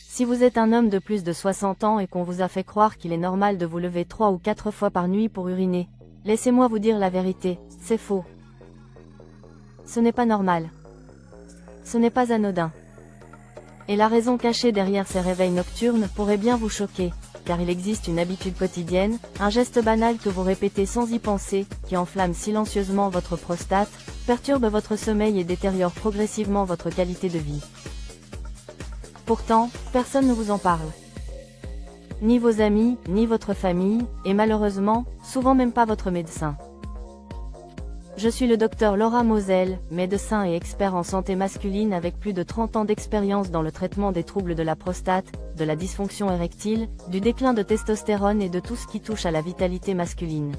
Si vous êtes un homme de plus de 60 ans et qu'on vous a fait croire qu'il est normal de vous lever 3 ou 4 fois par nuit pour uriner, laissez-moi vous dire la vérité, c'est faux. Ce n'est pas normal. Ce n'est pas anodin. Et la raison cachée derrière ces réveils nocturnes pourrait bien vous choquer, car il existe une habitude quotidienne, un geste banal que vous répétez sans y penser, qui enflamme silencieusement votre prostate, perturbe votre sommeil et détériore progressivement votre qualité de vie. Pourtant, personne ne vous en parle. Ni vos amis, ni votre famille, et malheureusement, souvent même pas votre médecin. Je suis le docteur Laura Moselle, médecin et expert en santé masculine avec plus de 30 ans d'expérience dans le traitement des troubles de la prostate, de la dysfonction érectile, du déclin de testostérone et de tout ce qui touche à la vitalité masculine.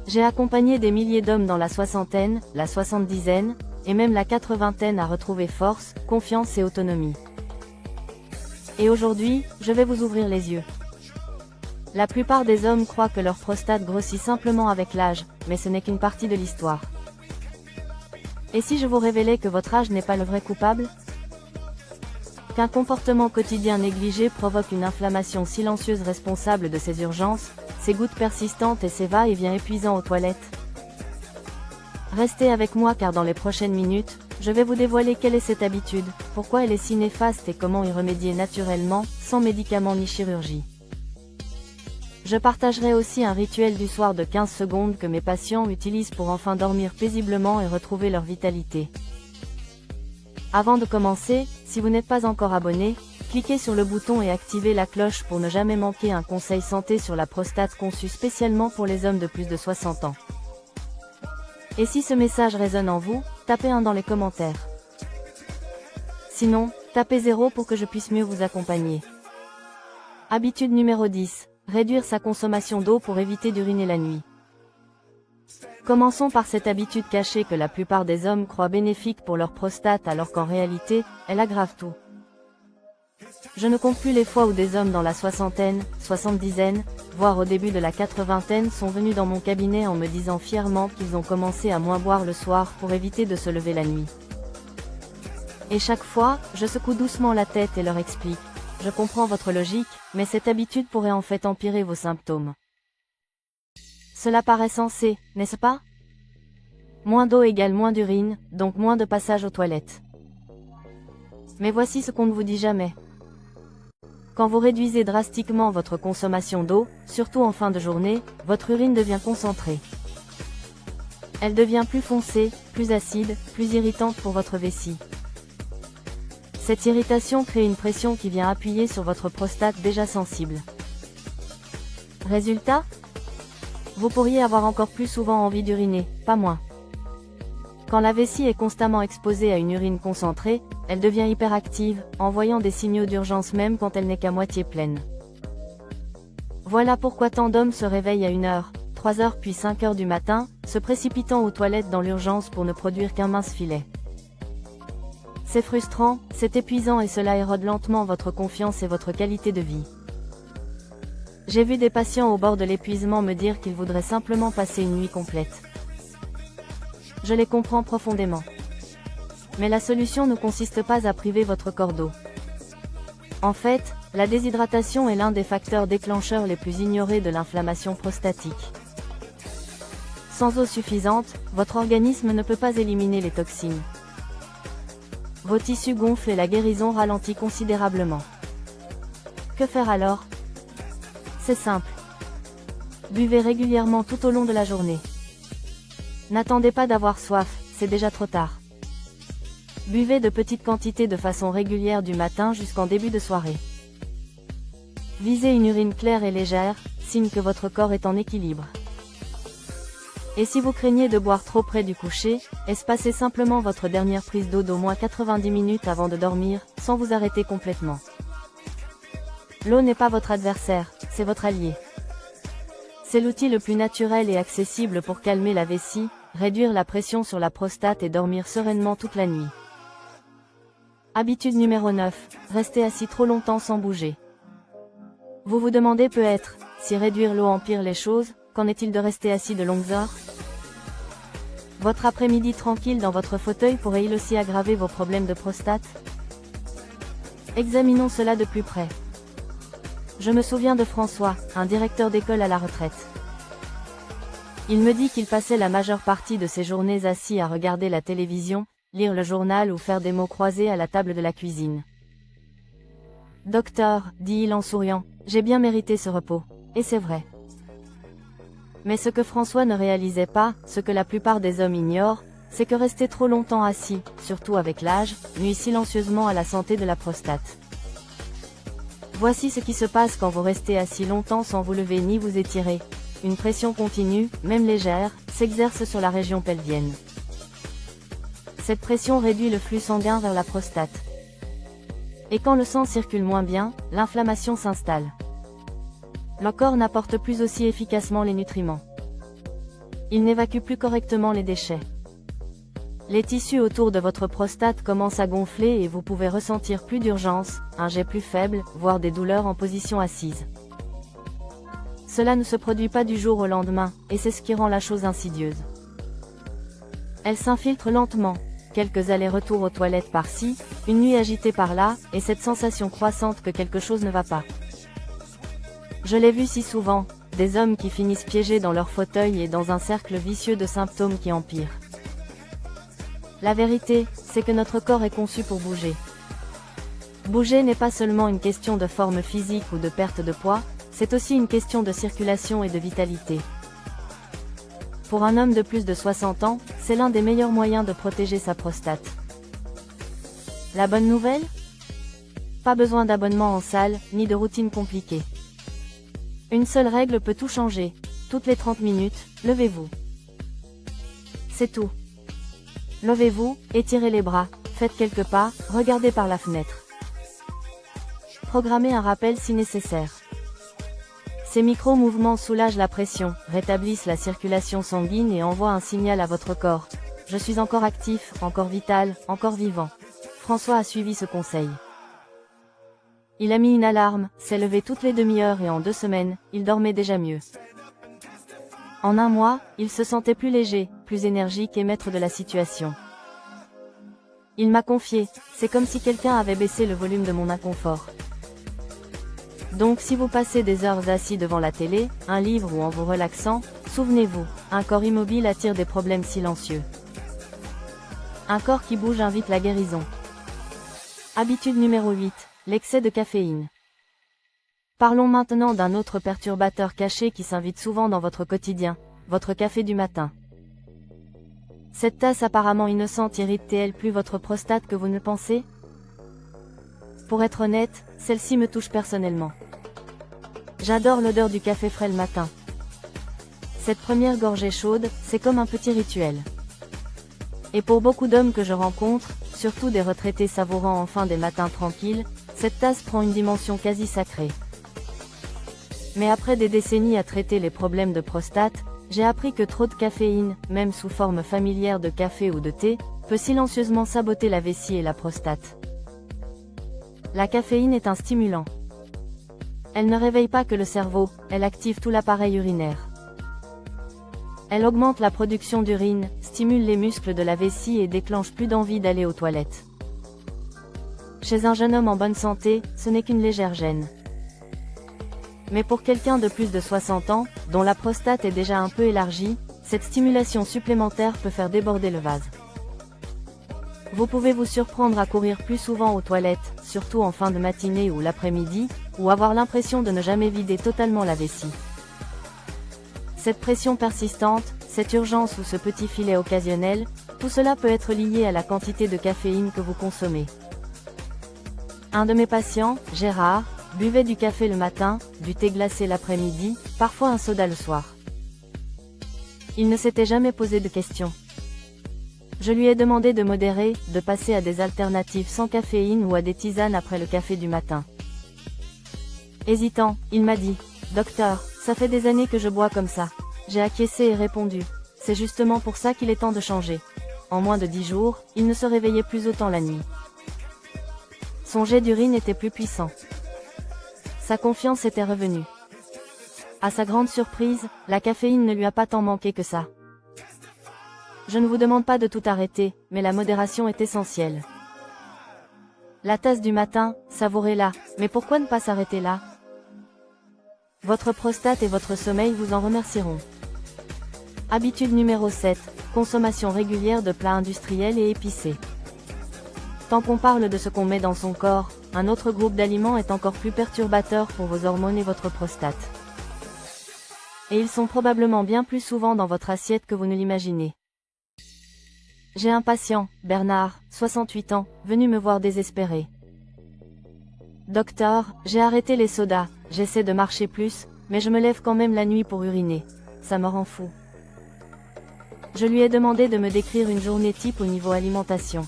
J'ai accompagné des milliers d'hommes dans la soixantaine, la soixante-dizaine, et même la quatre-vingtaine à retrouver force, confiance et autonomie. Et aujourd'hui, je vais vous ouvrir les yeux. La plupart des hommes croient que leur prostate grossit simplement avec l'âge, mais ce n'est qu'une partie de l'histoire. Et si je vous révélais que votre âge n'est pas le vrai coupable ? Qu'un comportement quotidien négligé provoque une inflammation silencieuse responsable de ces urgences, ces gouttes persistantes et ces va-et-vient épuisants aux toilettes ? Restez avec moi car dans les prochaines minutes, je vais vous dévoiler quelle est cette habitude, pourquoi elle est si néfaste et comment y remédier naturellement, sans médicaments ni chirurgie. Je partagerai aussi un rituel du soir de 15 secondes que mes patients utilisent pour enfin dormir paisiblement et retrouver leur vitalité. Avant de commencer, si vous n'êtes pas encore abonné, cliquez sur le bouton et activez la cloche pour ne jamais manquer un conseil santé sur la prostate conçu spécialement pour les hommes de plus de 60 ans. Et si ce message résonne en vous, tapez 1 dans les commentaires. Sinon, tapez 0 pour que je puisse mieux vous accompagner. Habitude numéro 10. Réduire sa consommation d'eau pour éviter d'uriner la nuit. Commençons par cette habitude cachée que la plupart des hommes croient bénéfique pour leur prostate alors qu'en réalité, elle aggrave tout. Je ne compte plus les fois où des hommes dans la soixantaine, soixante-dizaine, voire au début de la quatre-vingtaine sont venus dans mon cabinet en me disant fièrement qu'ils ont commencé à moins boire le soir pour éviter de se lever la nuit. Et chaque fois, je secoue doucement la tête et leur explique. Je comprends votre logique, mais cette habitude pourrait en fait empirer vos symptômes. Cela paraît sensé, n'est-ce pas? Moins d'eau égale moins d'urine, donc moins de passage aux toilettes. Mais voici ce qu'on ne vous dit jamais. Quand vous réduisez drastiquement votre consommation d'eau, surtout en fin de journée, votre urine devient concentrée. Elle devient plus foncée, plus acide, plus irritante pour votre vessie. Cette irritation crée une pression qui vient appuyer sur votre prostate déjà sensible. Résultat ? Vous pourriez avoir encore plus souvent envie d'uriner, pas moins. Quand la vessie est constamment exposée à une urine concentrée, elle devient hyperactive, envoyant des signaux d'urgence même quand elle n'est qu'à moitié pleine. Voilà pourquoi tant d'hommes se réveillent à 1h, 3h puis 5h du matin, se précipitant aux toilettes dans l'urgence pour ne produire qu'un mince filet. C'est frustrant, c'est épuisant et cela érode lentement votre confiance et votre qualité de vie. J'ai vu des patients au bord de l'épuisement me dire qu'ils voudraient simplement passer une nuit complète. Je les comprends profondément. Mais la solution ne consiste pas à priver votre corps d'eau. En fait, la déshydratation est l'un des facteurs déclencheurs les plus ignorés de l'inflammation prostatique. Sans eau suffisante, votre organisme ne peut pas éliminer les toxines. Vos tissus gonflent et la guérison ralentit considérablement. Que faire alors? C'est simple. Buvez régulièrement tout au long de la journée. N'attendez pas d'avoir soif, c'est déjà trop tard. Buvez de petites quantités de façon régulière du matin jusqu'en début de soirée. Visez une urine claire et légère, signe que votre corps est en équilibre. Et si vous craignez de boire trop près du coucher, espacez simplement votre dernière prise d'eau d'au moins 90 minutes avant de dormir, sans vous arrêter complètement. L'eau n'est pas votre adversaire, c'est votre allié. C'est l'outil le plus naturel et accessible pour calmer la vessie, réduire la pression sur la prostate et dormir sereinement toute la nuit. Habitude numéro 9, rester assis trop longtemps sans bouger. Vous vous demandez peut-être, si réduire l'eau empire les choses, qu'en est-il de rester assis de longues heures? Votre après-midi tranquille dans votre fauteuil pourrait-il aussi aggraver vos problèmes de prostate? Examinons cela de plus près. Je me souviens de François, un directeur d'école à la retraite. Il me dit qu'il passait la majeure partie de ses journées assis à regarder la télévision, lire le journal ou faire des mots croisés à la table de la cuisine. Docteur, dit-il en souriant, j'ai bien mérité ce repos. Et c'est vrai. Mais ce que François ne réalisait pas, ce que la plupart des hommes ignorent, c'est que rester trop longtemps assis, surtout avec l'âge, nuit silencieusement à la santé de la prostate. Voici ce qui se passe quand vous restez assis longtemps sans vous lever ni vous étirer. Une pression continue, même légère, s'exerce sur la région pelvienne. Cette pression réduit le flux sanguin vers la prostate. Et quand le sang circule moins bien, l'inflammation s'installe. Le corps n'apporte plus aussi efficacement les nutriments. Il n'évacue plus correctement les déchets. Les tissus autour de votre prostate commencent à gonfler et vous pouvez ressentir plus d'urgence, un jet plus faible, voire des douleurs en position assise. Cela ne se produit pas du jour au lendemain, et c'est ce qui rend la chose insidieuse. Elle s'infiltre lentement, quelques allers-retours aux toilettes par-ci, une nuit agitée par-là, et cette sensation croissante que quelque chose ne va pas. Je l'ai vu si souvent, des hommes qui finissent piégés dans leur fauteuil et dans un cercle vicieux de symptômes qui empirent. La vérité, c'est que notre corps est conçu pour bouger. Bouger n'est pas seulement une question de forme physique ou de perte de poids, c'est aussi une question de circulation et de vitalité. Pour un homme de plus de 60 ans, c'est l'un des meilleurs moyens de protéger sa prostate. La bonne nouvelle ? Pas besoin d'abonnement en salle, ni de routine compliquée. Une seule règle peut tout changer. Toutes les 30 minutes, levez-vous. C'est tout. Levez-vous, étirez les bras, faites quelques pas, regardez par la fenêtre. Programmez un rappel si nécessaire. Ces micro-mouvements soulagent la pression, rétablissent la circulation sanguine et envoient un signal à votre corps. Je suis encore actif, encore vital, encore vivant. François a suivi ce conseil. Il a mis une alarme, s'est levé toutes les demi-heures et en 2 semaines, il dormait déjà mieux. En 1 mois, il se sentait plus léger, plus énergique et maître de la situation. Il m'a confié, c'est comme si quelqu'un avait baissé le volume de mon inconfort. Donc si vous passez des heures assis devant la télé, un livre ou en vous relaxant, souvenez-vous, un corps immobile attire des problèmes silencieux. Un corps qui bouge invite la guérison. Habitude numéro 8, l'excès de caféine. Parlons maintenant d'un autre perturbateur caché qui s'invite souvent dans votre quotidien, votre café du matin. Cette tasse apparemment innocente irrite-t-elle plus votre prostate que vous ne pensez ? Pour être honnête, celle-ci me touche personnellement. J'adore l'odeur du café frais le matin. Cette première gorgée chaude, c'est comme un petit rituel. Et pour beaucoup d'hommes que je rencontre, surtout des retraités savourant enfin des matins tranquilles, cette tasse prend une dimension quasi sacrée. Mais après des décennies à traiter les problèmes de prostate, j'ai appris que trop de caféine, même sous forme familière de café ou de thé, peut silencieusement saboter la vessie et la prostate. La caféine est un stimulant. Elle ne réveille pas que le cerveau, elle active tout l'appareil urinaire. Elle augmente la production d'urine, stimule les muscles de la vessie et déclenche plus d'envie d'aller aux toilettes. Chez un jeune homme en bonne santé, ce n'est qu'une légère gêne. Mais pour quelqu'un de plus de 60 ans, dont la prostate est déjà un peu élargie, cette stimulation supplémentaire peut faire déborder le vase. Vous pouvez vous surprendre à courir plus souvent aux toilettes, surtout en fin de matinée ou l'après-midi, ou avoir l'impression de ne jamais vider totalement la vessie. Cette pression persistante, cette urgence ou ce petit filet occasionnel, tout cela peut être lié à la quantité de caféine que vous consommez. Un de mes patients, Gérard, buvait du café le matin, du thé glacé l'après-midi, parfois un soda le soir. Il ne s'était jamais posé de questions. Je lui ai demandé de modérer, de passer à des alternatives sans caféine ou à des tisanes après le café du matin. Hésitant, il m'a dit « Docteur, ça fait des années que je bois comme ça. » J'ai acquiescé et répondu « C'est justement pour ça qu'il est temps de changer. » En moins de 10 jours, il ne se réveillait plus autant la nuit. Son jet d'urine était plus puissant. Sa confiance était revenue. À sa grande surprise, la caféine ne lui a pas tant manqué que ça. Je ne vous demande pas de tout arrêter, mais la modération est essentielle. La tasse du matin, savourez-la, mais pourquoi ne pas s'arrêter là? Votre prostate et votre sommeil vous en remercieront. Habitude numéro 7, consommation régulière de plats industriels et épicés. Tant qu'on parle de ce qu'on met dans son corps, un autre groupe d'aliments est encore plus perturbateur pour vos hormones et votre prostate. Et ils sont probablement bien plus souvent dans votre assiette que vous ne l'imaginez. J'ai un patient, Bernard, 68 ans, venu me voir désespéré. Docteur, j'ai arrêté les sodas, j'essaie de marcher plus, mais je me lève quand même la nuit pour uriner. Ça me rend fou. Je lui ai demandé de me décrire une journée type au niveau alimentation.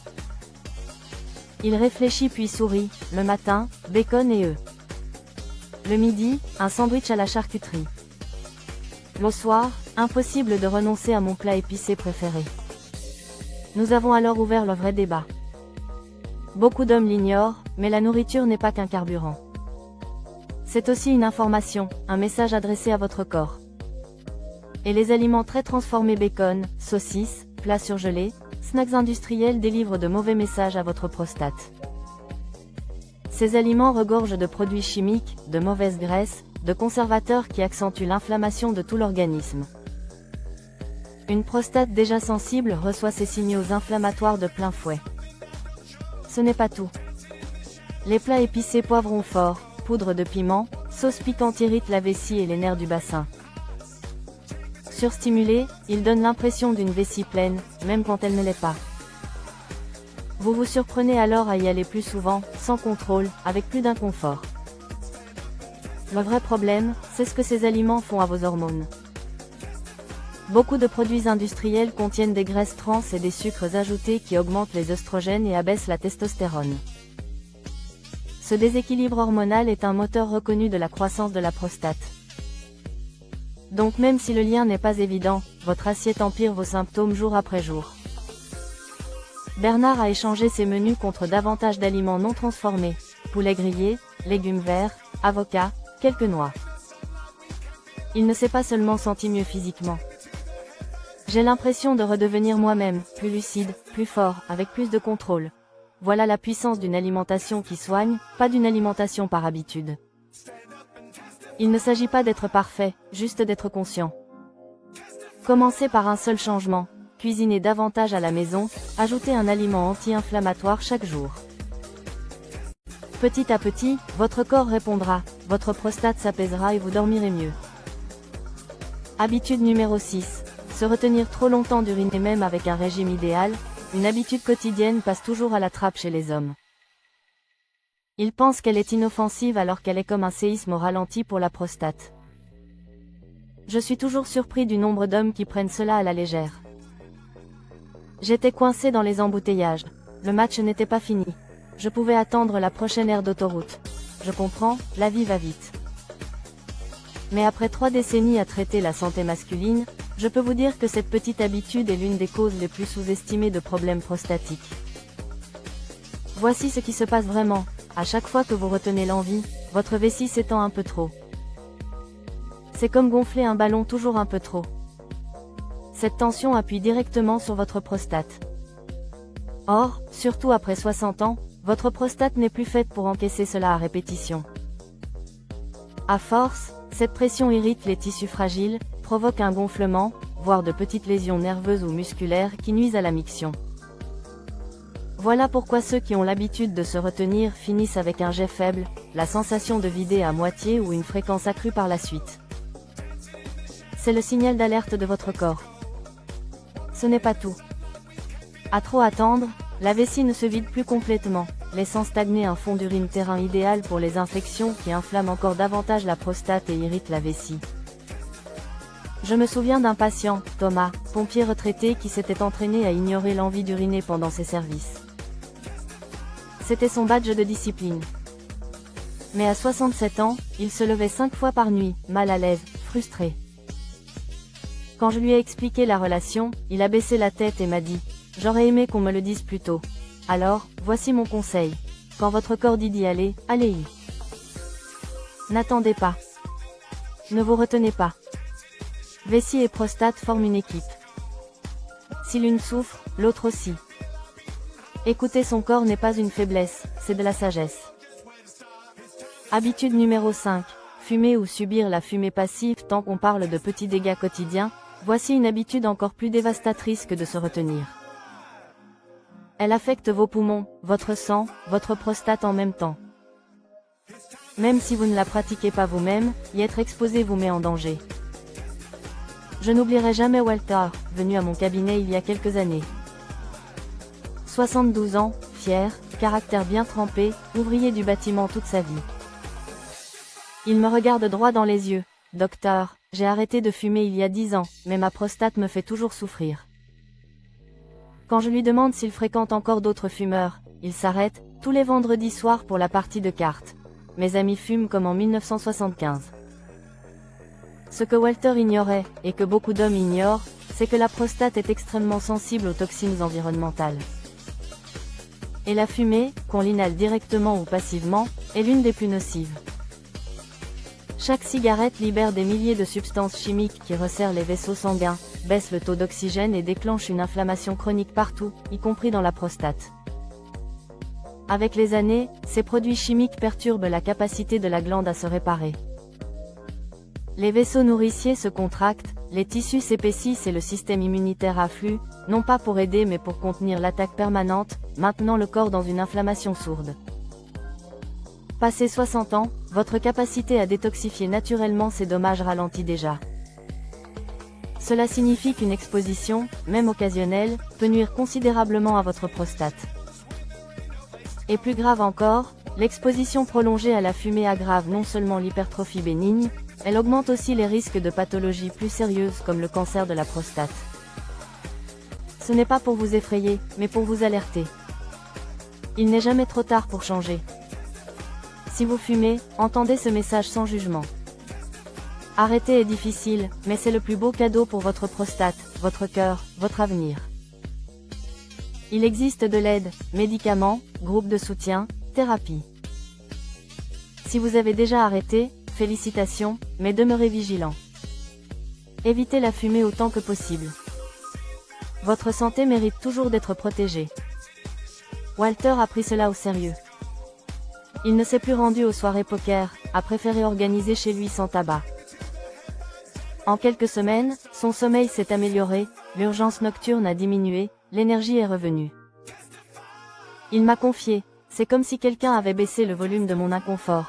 Il réfléchit puis sourit, le matin, bacon et œufs. Le midi, un sandwich à la charcuterie. Le soir, impossible de renoncer à mon plat épicé préféré. Nous avons alors ouvert le vrai débat. Beaucoup d'hommes l'ignorent, mais la nourriture n'est pas qu'un carburant. C'est aussi une information, un message adressé à votre corps. Et les aliments très transformés bacon, saucisses, plats surgelés, snacks industriels délivrent de mauvais messages à votre prostate. Ces aliments regorgent de produits chimiques, de mauvaises graisses, de conservateurs qui accentuent l'inflammation de tout l'organisme. Une prostate déjà sensible reçoit ces signaux inflammatoires de plein fouet. Ce n'est pas tout. Les plats épicés poivrons forts, poudre de piment, sauce piquante irritent la vessie et les nerfs du bassin. Surstimulés, ils donnent l'impression d'une vessie pleine, même quand elle ne l'est pas. Vous vous surprenez alors à y aller plus souvent, sans contrôle, avec plus d'inconfort. Le vrai problème, c'est ce que ces aliments font à vos hormones. Beaucoup de produits industriels contiennent des graisses trans et des sucres ajoutés qui augmentent les œstrogènes et abaissent la testostérone. Ce déséquilibre hormonal est un moteur reconnu de la croissance de la prostate. Donc même si le lien n'est pas évident, votre assiette empire vos symptômes jour après jour. Bernard a échangé ses menus contre davantage d'aliments non transformés, poulet grillé, légumes verts, avocats, quelques noix. Il ne s'est pas seulement senti mieux physiquement. J'ai l'impression de redevenir moi-même, plus lucide, plus fort, avec plus de contrôle. Voilà la puissance d'une alimentation qui soigne, pas d'une alimentation par habitude. Il ne s'agit pas d'être parfait, juste d'être conscient. Commencez par un seul changement, cuisinez davantage à la maison, ajoutez un aliment anti-inflammatoire chaque jour. Petit à petit, votre corps répondra, votre prostate s'apaisera et vous dormirez mieux. Habitude numéro 6. Se retenir trop longtemps d'uriner même avec un régime idéal, une habitude quotidienne passe toujours à la trappe chez les hommes. Ils pensent qu'elle est inoffensive alors qu'elle est comme un séisme au ralenti pour la prostate. Je suis toujours surpris du nombre d'hommes qui prennent cela à la légère. J'étais coincé dans les embouteillages. Le match n'était pas fini. Je pouvais attendre la prochaine aire d'autoroute. Je comprends, la vie va vite. Mais après 3 décennies à traiter la santé masculine, je peux vous dire que cette petite habitude est l'une des causes les plus sous-estimées de problèmes prostatiques. Voici ce qui se passe vraiment. À chaque fois que vous retenez l'envie, votre vessie s'étend un peu trop. C'est comme gonfler un ballon toujours un peu trop. Cette tension appuie directement sur votre prostate. Or, surtout après 60 ans, votre prostate n'est plus faite pour encaisser cela à répétition. À force, cette pression irrite les tissus fragiles, provoque un gonflement, voire de petites lésions nerveuses ou musculaires qui nuisent à la miction. Voilà pourquoi ceux qui ont l'habitude de se retenir finissent avec un jet faible, la sensation de vider à moitié ou une fréquence accrue par la suite. C'est le signal d'alerte de votre corps. Ce n'est pas tout. À trop attendre, la vessie ne se vide plus complètement, laissant stagner un fond d'urine terrain idéal pour les infections qui inflamment encore davantage la prostate et irritent la vessie. Je me souviens d'un patient, Thomas, pompier retraité qui s'était entraîné à ignorer l'envie d'uriner pendant ses services. C'était son badge de discipline. Mais à 67 ans, il se levait 5 fois par nuit, mal à l'aise, frustré. Quand je lui ai expliqué la relation, il a baissé la tête et m'a dit « J'aurais aimé qu'on me le dise plus tôt. Alors, voici mon conseil. Quand votre corps dit d'y aller, allez-y. N'attendez pas. Ne vous retenez pas. Vessie et prostate forment une équipe. Si l'une souffre, l'autre aussi. Écouter son corps n'est pas une faiblesse, c'est de la sagesse. Habitude numéro 5. Fumer ou subir la fumée passive. Tant qu'on parle de petits dégâts quotidiens, voici une habitude encore plus dévastatrice que de se retenir. Elle affecte vos poumons, votre sang, votre prostate en même temps. Même si vous ne la pratiquez pas vous-même, y être exposé vous met en danger. Je n'oublierai jamais Walter, venu à mon cabinet il y a quelques années. 72 ans, fier, caractère bien trempé, ouvrier du bâtiment toute sa vie. Il me regarde droit dans les yeux. « Docteur, j'ai arrêté de fumer il y a 10 ans, mais ma prostate me fait toujours souffrir. » Quand je lui demande s'il fréquente encore d'autres fumeurs, il s'arrête, tous les vendredis soirs pour la partie de cartes. Mes amis fument comme en 1975. Ce que Walter ignorait, et que beaucoup d'hommes ignorent, c'est que la prostate est extrêmement sensible aux toxines environnementales. Et la fumée, qu'on l'inhale directement ou passivement, est l'une des plus nocives. Chaque cigarette libère des milliers de substances chimiques qui resserrent les vaisseaux sanguins, baissent le taux d'oxygène et déclenchent une inflammation chronique partout, y compris dans la prostate. Avec les années, ces produits chimiques perturbent la capacité de la glande à se réparer. Les vaisseaux nourriciers se contractent, les tissus s'épaississent et le système immunitaire afflue, non pas pour aider mais pour contenir l'attaque permanente, maintenant le corps dans une inflammation sourde. Passé 60 ans, votre capacité à détoxifier naturellement ces dommages ralentit déjà. Cela signifie qu'une exposition, même occasionnelle, peut nuire considérablement à votre prostate. Et plus grave encore, l'exposition prolongée à la fumée aggrave non seulement l'hypertrophie bénigne, elle augmente aussi les risques de pathologies plus sérieuses comme le cancer de la prostate. Ce n'est pas pour vous effrayer, mais pour vous alerter. Il n'est jamais trop tard pour changer. Si vous fumez, entendez ce message sans jugement. Arrêter est difficile, mais c'est le plus beau cadeau pour votre prostate, votre cœur, votre avenir. Il existe de l'aide, médicaments, groupes de soutien, thérapie. Si vous avez déjà arrêté, félicitations, mais demeurez vigilant. Évitez la fumée autant que possible. Votre santé mérite toujours d'être protégée. Walter a pris cela au sérieux. Il ne s'est plus rendu aux soirées poker, a préféré organiser chez lui sans tabac. En quelques semaines, son sommeil s'est amélioré, l'urgence nocturne a diminué, l'énergie est revenue. Il m'a confié, c'est comme si quelqu'un avait baissé le volume de mon inconfort.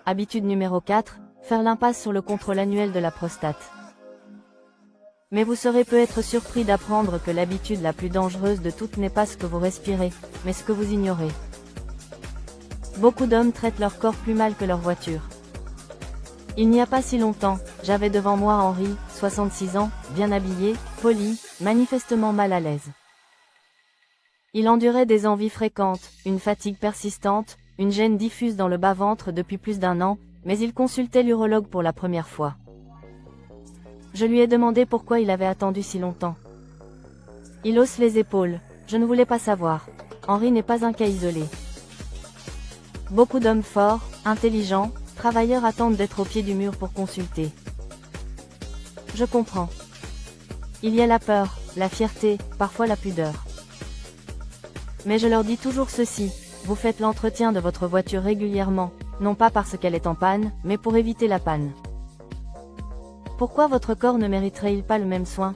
Habitude numéro 4, faire l'impasse sur le contrôle annuel de la prostate. Mais vous serez peut-être surpris d'apprendre que l'habitude la plus dangereuse de toutes n'est pas ce que vous respirez, mais ce que vous ignorez. Beaucoup d'hommes traitent leur corps plus mal que leur voiture. Il n'y a pas si longtemps, j'avais devant moi Henri, 66 ans, bien habillé, poli, manifestement mal à l'aise. Il endurait des envies fréquentes, une fatigue persistante, une gêne diffuse dans le bas-ventre depuis plus d'1 an, mais il consultait l'urologue pour la première fois. Je lui ai demandé pourquoi il avait attendu si longtemps. Il hausse les épaules, je ne voulais pas savoir. Henri n'est pas un cas isolé. Beaucoup d'hommes forts, intelligents, travailleurs attendent d'être au pied du mur pour consulter. Je comprends. Il y a la peur, la fierté, parfois la pudeur. Mais je leur dis toujours ceci, vous faites l'entretien de votre voiture régulièrement, non pas parce qu'elle est en panne, mais pour éviter la panne. Pourquoi votre corps ne mériterait-il pas le même soin?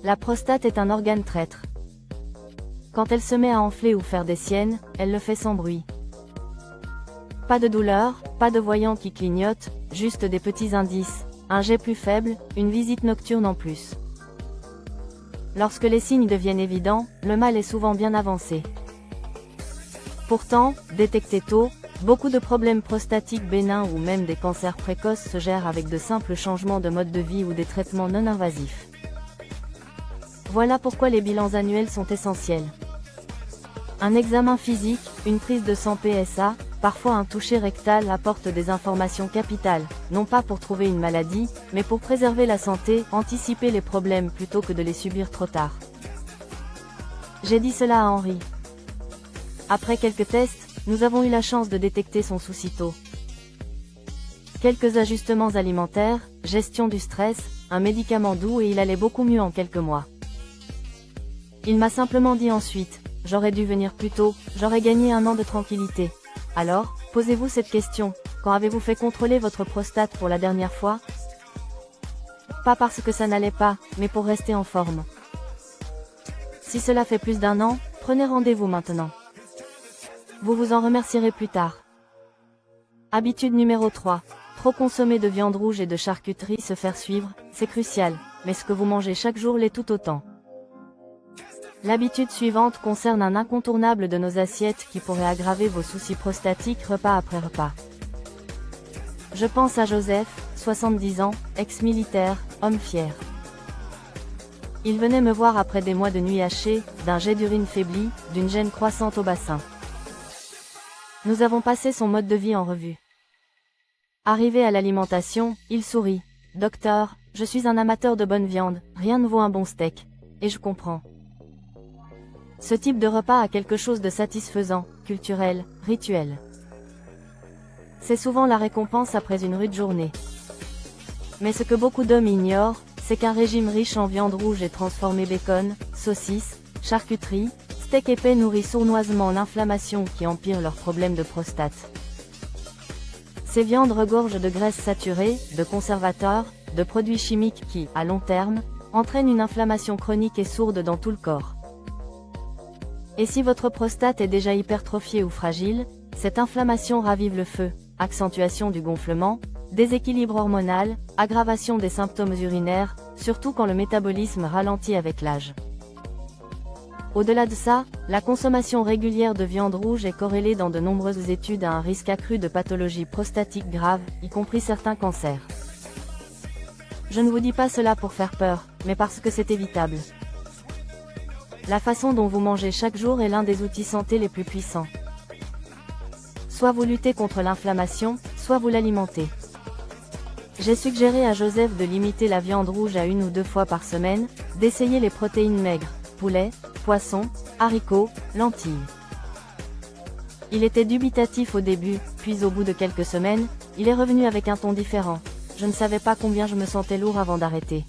La prostate est un organe traître. Quand elle se met à enfler ou faire des siennes, elle le fait sans bruit. Pas de douleur, pas de voyant qui clignote, juste des petits indices, un jet plus faible, une visite nocturne en plus. Lorsque les signes deviennent évidents, le mal est souvent bien avancé. Pourtant, détectés tôt, beaucoup de problèmes prostatiques bénins ou même des cancers précoces se gèrent avec de simples changements de mode de vie ou des traitements non invasifs. Voilà pourquoi les bilans annuels sont essentiels. Un examen physique, une prise de sang PSA, parfois un toucher rectal apporte des informations capitales, non pas pour trouver une maladie, mais pour préserver la santé, anticiper les problèmes plutôt que de les subir trop tard. J'ai dit cela à Henri. Après quelques tests, nous avons eu la chance de détecter son souci tôt. Quelques ajustements alimentaires, gestion du stress, un médicament doux et il allait beaucoup mieux en quelques mois. Il m'a simplement dit ensuite, j'aurais dû venir plus tôt, j'aurais gagné un an de tranquillité. Alors, posez-vous cette question, quand avez-vous fait contrôler votre prostate pour la dernière fois? Pas parce que ça n'allait pas, mais pour rester en forme. Si cela fait plus d'un an, prenez rendez-vous maintenant. Vous vous en remercierez plus tard. Habitude numéro 3. Trop consommer de viande rouge et de charcuterie. Se faire suivre, c'est crucial, mais ce que vous mangez chaque jour l'est tout autant. L'habitude suivante concerne un incontournable de nos assiettes qui pourrait aggraver vos soucis prostatiques repas après repas. Je pense à Joseph, 70 ans, ex-militaire, homme fier. Il venait me voir après des mois de nuit hachée, d'un jet d'urine faibli, d'une gêne croissante au bassin. Nous avons passé son mode de vie en revue. Arrivé à l'alimentation, il sourit. « Docteur, je suis un amateur de bonne viande, rien ne vaut un bon steak. Et je comprends. » Ce type de repas a quelque chose de satisfaisant, culturel, rituel. C'est souvent la récompense après une rude journée. Mais ce que beaucoup d'hommes ignorent, c'est qu'un régime riche en viande rouge et transformé bacon, saucisses, charcuterie, steak épais nourrit sournoisement l'inflammation qui empire leurs problèmes de prostate. Ces viandes regorgent de graisses saturées, de conservateurs, de produits chimiques qui, à long terme, entraînent une inflammation chronique et sourde dans tout le corps. Et si votre prostate est déjà hypertrophiée ou fragile, cette inflammation ravive le feu, accentuation du gonflement, déséquilibre hormonal, aggravation des symptômes urinaires, surtout quand le métabolisme ralentit avec l'âge. Au-delà de ça, la consommation régulière de viande rouge est corrélée dans de nombreuses études à un risque accru de pathologies prostatiques graves, y compris certains cancers. Je ne vous dis pas cela pour faire peur, mais parce que c'est évitable. La façon dont vous mangez chaque jour est l'un des outils santé les plus puissants. Soit vous luttez contre l'inflammation, soit vous l'alimentez. J'ai suggéré à Joseph de limiter la viande rouge à 1 ou 2 fois par semaine, d'essayer les protéines maigres, poulet, poisson, haricots, lentilles. Il était dubitatif au début, puis au bout de quelques semaines, il est revenu avec un ton différent. Je ne savais pas combien je me sentais lourd avant d'arrêter.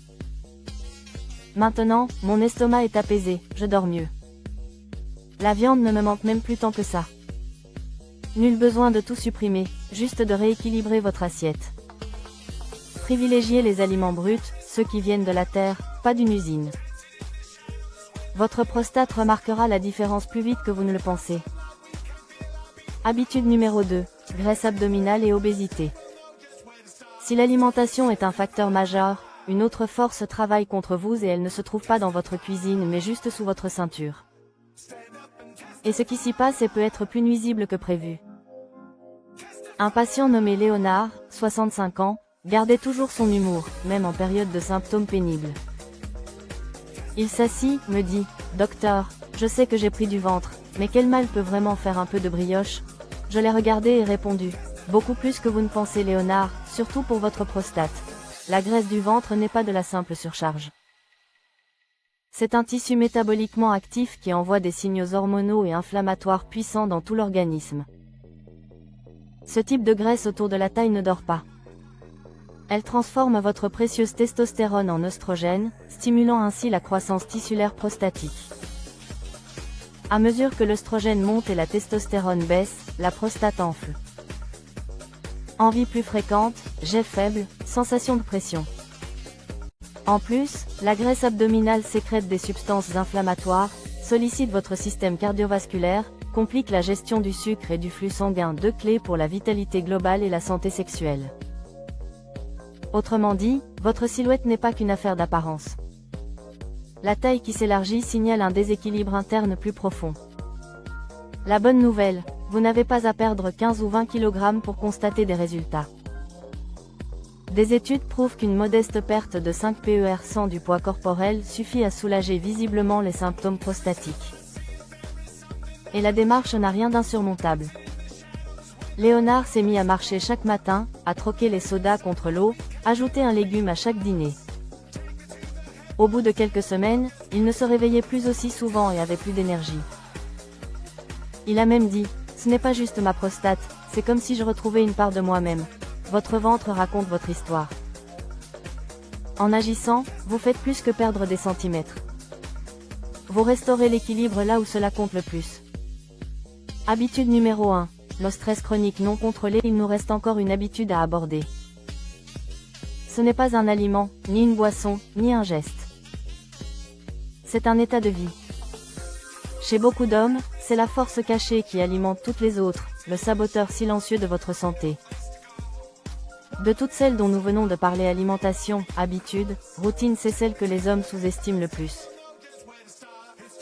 Maintenant, mon estomac est apaisé, je dors mieux. La viande ne me manque même plus tant que ça. Nul besoin de tout supprimer, juste de rééquilibrer votre assiette. Privilégiez les aliments bruts, ceux qui viennent de la terre, pas d'une usine. Votre prostate remarquera la différence plus vite que vous ne le pensez. Habitude numéro 2, graisse abdominale et obésité. Si l'alimentation est un facteur majeur, une autre force travaille contre vous et elle ne se trouve pas dans votre cuisine mais juste sous votre ceinture. Et ce qui s'y passe peut être plus nuisible que prévu. Un patient nommé Léonard, 65 ans, gardait toujours son humour, même en période de symptômes pénibles. Il s'assit, me dit, « Docteur, je sais que j'ai pris du ventre, mais quel mal peut vraiment faire un peu de brioche ?» Je l'ai regardé et répondu, « Beaucoup plus que vous ne pensez Léonard, surtout pour votre prostate. La graisse du ventre n'est pas de la simple surcharge. C'est un tissu métaboliquement actif qui envoie des signaux hormonaux et inflammatoires puissants dans tout l'organisme. Ce type de graisse autour de la taille ne dort pas. Elle transforme votre précieuse testostérone en oestrogène, stimulant ainsi la croissance tissulaire prostatique. À mesure que l'œstrogène monte et la testostérone baisse, la prostate enfle. Envie plus fréquente, jet faible, sensation de pression. En plus, la graisse abdominale sécrète des substances inflammatoires, sollicite votre système cardiovasculaire, complique la gestion du sucre et du flux sanguin, deux clés pour la vitalité globale et la santé sexuelle. Autrement dit, votre silhouette n'est pas qu'une affaire d'apparence. La taille qui s'élargit signale un déséquilibre interne plus profond. La bonne nouvelle, vous n'avez pas à perdre 15 ou 20 kg pour constater des résultats. Des études prouvent qu'une modeste perte de 5 PER100 du poids corporel suffit à soulager visiblement les symptômes prostatiques. Et la démarche n'a rien d'insurmontable. Léonard s'est mis à marcher chaque matin, à troquer les sodas contre l'eau, ajouter un légume à chaque dîner. Au bout de quelques semaines, il ne se réveillait plus aussi souvent et avait plus d'énergie. Il a même dit, « Ce n'est pas juste ma prostate, c'est comme si je retrouvais une part de moi-même. Votre ventre raconte votre histoire. » En agissant, vous faites plus que perdre des centimètres. Vous restaurez l'équilibre là où cela compte le plus. Habitude numéro 1. Le stress chronique non contrôlé. Il nous reste encore une habitude à aborder. Ce n'est pas un aliment, ni une boisson, ni un geste. C'est un état de vie. Chez beaucoup d'hommes, c'est la force cachée qui alimente toutes les autres, le saboteur silencieux de votre santé. De toutes celles dont nous venons de parler, alimentation, habitude, routine, c'est celle que les hommes sous-estiment le plus.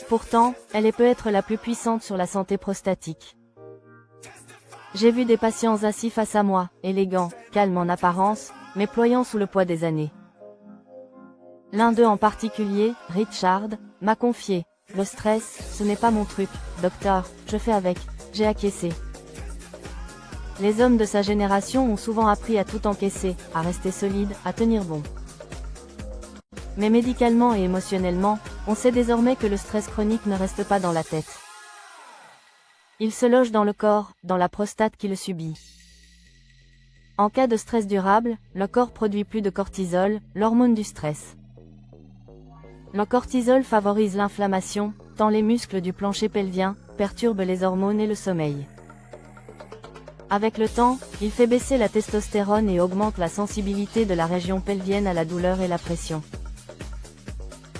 Pourtant, elle peut être la plus puissante sur la santé prostatique. J'ai vu des patients assis face à moi, élégants, calmes en apparence, mais ployant sous le poids des années. L'un d'eux en particulier, Richard, m'a confié: le stress, ce n'est pas mon truc, docteur, je fais avec, j'ai acquiescé. Les hommes de sa génération ont souvent appris à tout encaisser, à rester solide, à tenir bon. Mais médicalement et émotionnellement, on sait désormais que le stress chronique ne reste pas dans la tête. Il se loge dans le corps, dans la prostate qui le subit. En cas de stress durable, le corps produit plus de cortisol, l'hormone du stress. Le cortisol favorise l'inflammation, tant les muscles du plancher pelvien, perturbe les hormones et le sommeil. Avec le temps, il fait baisser la testostérone et augmente la sensibilité de la région pelvienne à la douleur et la pression.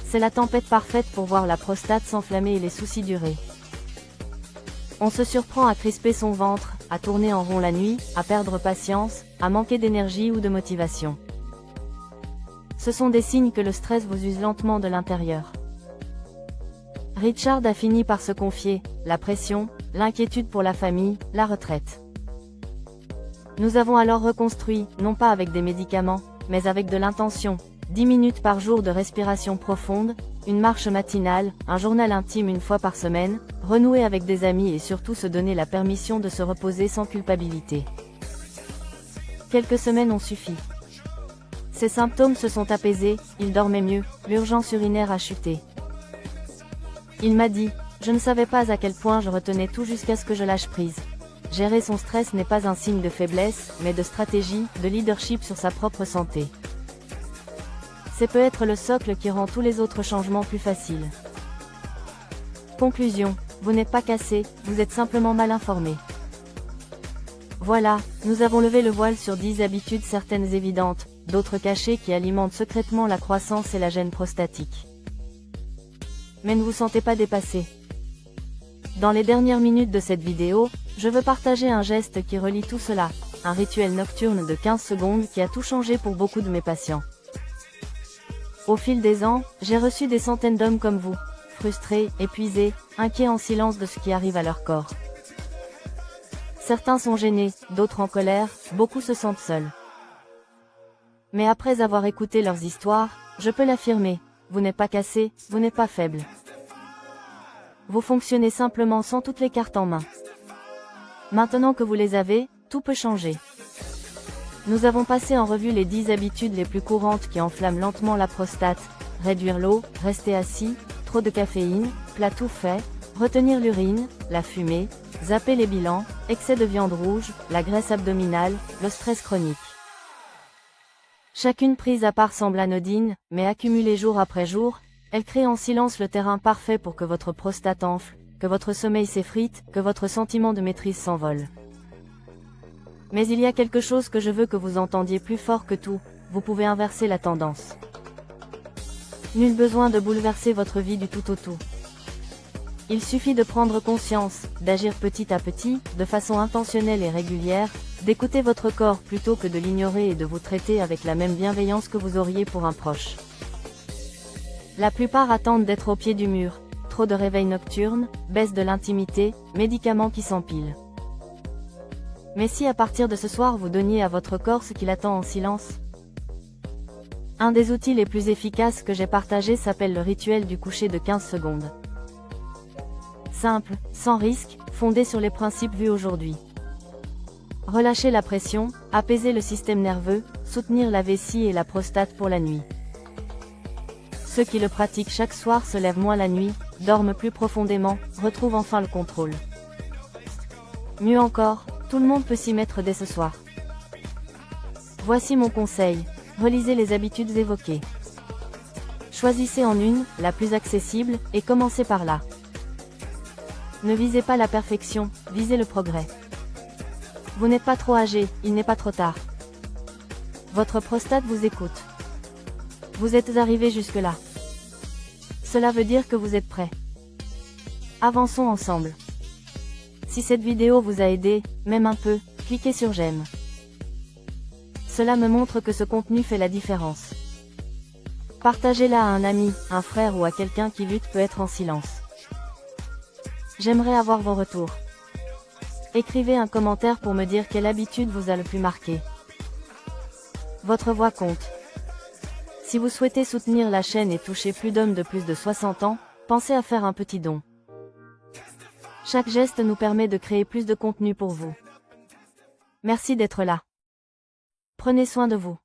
C'est la tempête parfaite pour voir la prostate s'enflammer et les soucis durer. On se surprend à crisper son ventre, à tourner en rond la nuit, à perdre patience, à manquer d'énergie ou de motivation. Ce sont des signes que le stress vous use lentement de l'intérieur. Richard a fini par se confier: la pression, l'inquiétude pour la famille, la retraite. Nous avons alors reconstruit, non pas avec des médicaments, mais avec de l'intention. 10 minutes par jour de respiration profonde, une marche matinale, un journal intime une fois par semaine, renouer avec des amis et surtout se donner la permission de se reposer sans culpabilité. Quelques semaines ont suffi. Ses symptômes se sont apaisés, il dormait mieux, l'urgence urinaire a chuté. Il m'a dit: je ne savais pas à quel point je retenais tout jusqu'à ce que je lâche prise. Gérer son stress n'est pas un signe de faiblesse, mais de stratégie, de leadership sur sa propre santé. C'est peut être le socle qui rend tous les autres changements plus faciles. Conclusion: vous n'êtes pas cassé, vous êtes simplement mal informé. Voilà, nous avons levé le voile sur 10 habitudes, certaines évidentes, d'autres cachées qui alimentent secrètement la croissance et la gêne prostatique. Mais ne vous sentez pas dépassé. Dans les dernières minutes de cette vidéo, je veux partager un geste qui relie tout cela, un rituel nocturne de 15 secondes qui a tout changé pour beaucoup de mes patients. Au fil des ans, j'ai reçu des centaines d'hommes comme vous, frustrés, épuisés, inquiets en silence de ce qui arrive à leur corps. Certains sont gênés, d'autres en colère, beaucoup se sentent seuls. Mais après avoir écouté leurs histoires, je peux l'affirmer: vous n'êtes pas cassé, vous n'êtes pas faible. Vous fonctionnez simplement sans toutes les cartes en main. Maintenant que vous les avez, tout peut changer. Nous avons passé en revue les 10 habitudes les plus courantes qui enflamment lentement la prostate: réduire l'eau, rester assis, trop de caféine, plat tout fait, retenir l'urine, la fumée, zapper les bilans, excès de viande rouge, la graisse abdominale, le stress chronique. Chacune prise à part semble anodine, mais accumulée jour après jour, elle crée en silence le terrain parfait pour que votre prostate enfle, que votre sommeil s'effrite, que votre sentiment de maîtrise s'envole. Mais il y a quelque chose que je veux que vous entendiez plus fort que tout: vous pouvez inverser la tendance. Nul besoin de bouleverser votre vie du tout au tout. Il suffit de prendre conscience, d'agir petit à petit, de façon intentionnelle et régulière, d'écouter votre corps plutôt que de l'ignorer et de vous traiter avec la même bienveillance que vous auriez pour un proche. La plupart attendent d'être au pied du mur: trop de réveils nocturnes, baisse de l'intimité, médicaments qui s'empilent. Mais si à partir de ce soir vous donniez à votre corps ce qu'il attend en silence? Un des outils les plus efficaces que j'ai partagé s'appelle le rituel du coucher de 15 secondes. Simple, sans risque, fondé sur les principes vus aujourd'hui. Relâcher la pression, apaiser le système nerveux, soutenir la vessie et la prostate pour la nuit. Ceux qui le pratiquent chaque soir se lèvent moins la nuit, dorment plus profondément, retrouvent enfin le contrôle. Mieux encore, tout le monde peut s'y mettre dès ce soir. Voici mon conseil: relisez les habitudes évoquées. Choisissez en une, la plus accessible, et commencez par là. Ne visez pas la perfection, visez le progrès. Vous n'êtes pas trop âgé, il n'est pas trop tard. Votre prostate vous écoute. Vous êtes arrivé jusque-là. Cela veut dire que vous êtes prêt. Avançons ensemble. Si cette vidéo vous a aidé, même un peu, cliquez sur j'aime. Cela me montre que ce contenu fait la différence. Partagez-la à un ami, un frère ou à quelqu'un qui lutte peut être en silence. J'aimerais avoir vos retours. Écrivez un commentaire pour me dire quelle habitude vous a le plus marqué. Votre voix compte. Si vous souhaitez soutenir la chaîne et toucher plus d'hommes de plus de 60 ans, pensez à faire un petit don. Chaque geste nous permet de créer plus de contenu pour vous. Merci d'être là. Prenez soin de vous.